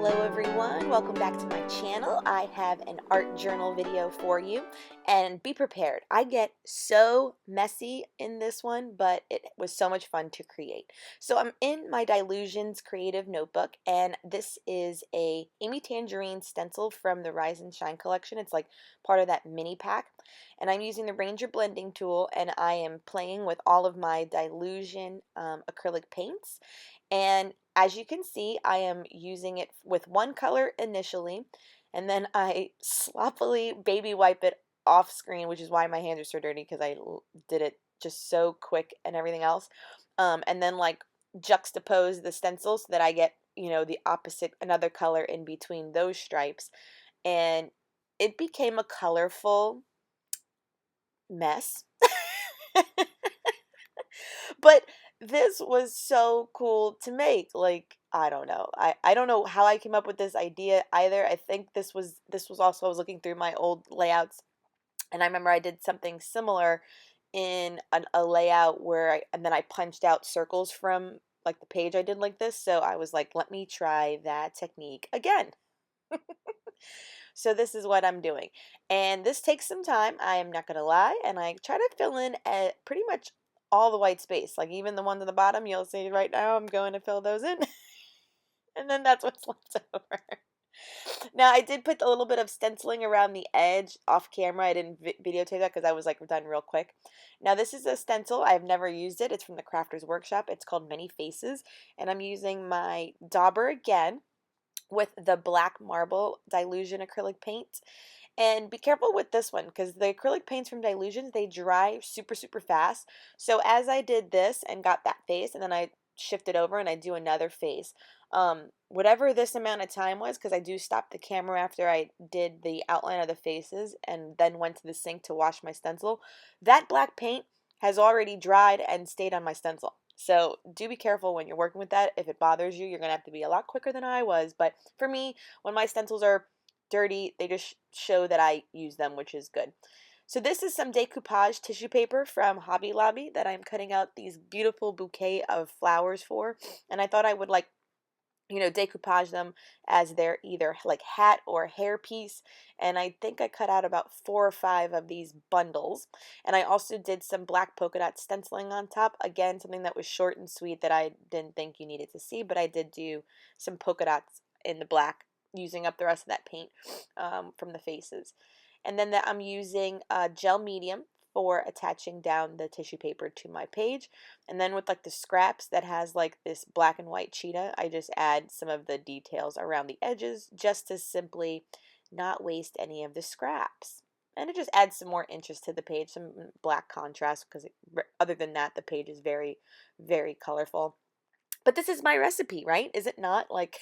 Hello everyone, welcome back to my channel. I have an art journal video for you, and be prepared. I get so messy in this one, but it was so much fun to create. So I'm in my Dilutions creative notebook, and this is a Amy Tangerine stencil from the Rise and Shine collection. It's like part of that mini pack, and I'm using the Ranger blending tool, and I am playing with all of my Dilution acrylic paints. And as you can see, I am using it with one color initially, and then I sloppily baby wipe it off screen, which is why my hands are so dirty because I did it just so quick and everything else. And then like juxtapose the stencil so that I get, the opposite, another color in between those stripes. And it became a colorful mess. But this was so cool to make. Like, I don't know. I don't know how I came up with this idea either. I think this was also, I was looking through my old layouts, and I remember I did something similar in a layout where and then I punched out circles from like the page I did like this. So I was like, let me try that technique again. So this is what I'm doing. And this takes some time, I am not going to lie. And I try to fill in at pretty much all the white space. Like even the ones at the bottom, you'll see right now I'm going to fill those in. And then that's what's left over. Now I did put a little bit of stenciling around the edge off camera. I didn't videotape that because I was like done real quick. Now this is a stencil. I've never used it. It's from the Crafter's Workshop. It's called Many Faces. And I'm using my dauber again with the black marble Dilution acrylic paint. And be careful with this one because the acrylic paints from Dilutions, they dry super, super fast. So as I did this and got that face, and then I shifted over and I do another face, whatever this amount of time was, because I do stop the camera after I did the outline of the faces and then went to the sink to wash my stencil, that black paint has already dried and stayed on my stencil. So do be careful when you're working with that. If it bothers you, you're going to have to be a lot quicker than I was. But for me, when my stencils are dirty, they just show that I use them, which is good. So this is some decoupage tissue paper from Hobby Lobby that I'm cutting out these beautiful bouquet of flowers for. And I thought I would decoupage them as their either like hat or hair piece. And I think I cut out about 4 or 5 of these bundles. And I also did some black polka dot stenciling on top. Again, something that was short and sweet that I didn't think you needed to see, but I did do some polka dots in the black, using up the rest of that paint from the faces. And then I'm using gel medium for attaching down the tissue paper to my page. And then with like the scraps that has like this black and white cheetah, I just add some of the details around the edges just to simply not waste any of the scraps. And it just adds some more interest to the page, some black contrast, because other than that, the page is very, very colorful. But this is my recipe, right? Is it not? Like,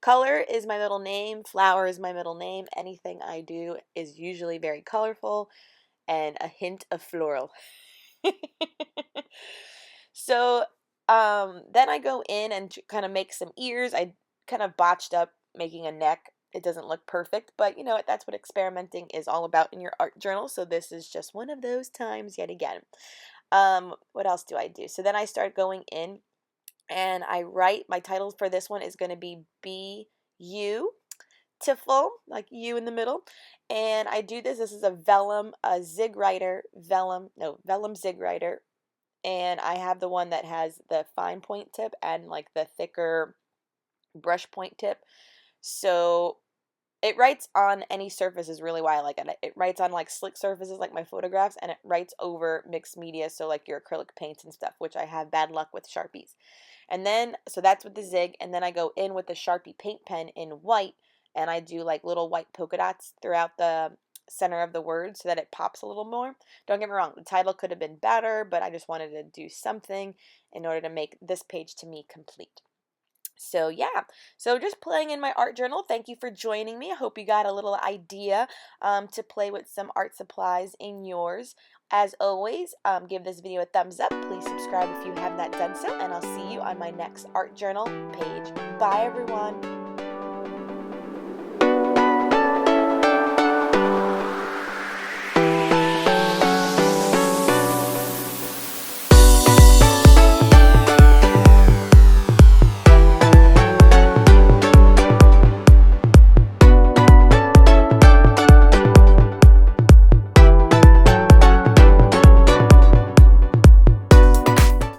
color is my middle name, flower is my middle name. Anything I do is usually very colorful and a hint of floral. So then I go in and kind of make some ears. I kind of botched up making a neck. It doesn't look perfect, but you know what? That's what experimenting is all about in your art journal. So this is just one of those times yet again. What else do I do? So then I start going in and I write, my title for this one is going to be BeYouTiful, like you in the middle. And I do this is a vellum, a zig writer, vellum zig writer. And I have the one that has the fine point tip and like the thicker brush point tip. So it writes on any surface is really why I like it. It writes on like slick surfaces like my photographs, and it writes over mixed media, so like your acrylic paints and stuff, which I have bad luck with Sharpies. And then, so that's with the zig, and then I go in with the Sharpie paint pen in white, and I do like little white polka dots throughout the center of the word so that it pops a little more. Don't get me wrong, the title could have been better, but I just wanted to do something in order to make this page to me complete. So yeah, so just playing in my art journal. Thank you for joining me. I hope you got a little idea to play with some art supplies in yours. As always, give this video a thumbs up. Please subscribe if you have not done so, and I'll see you on my next art journal page. Bye everyone.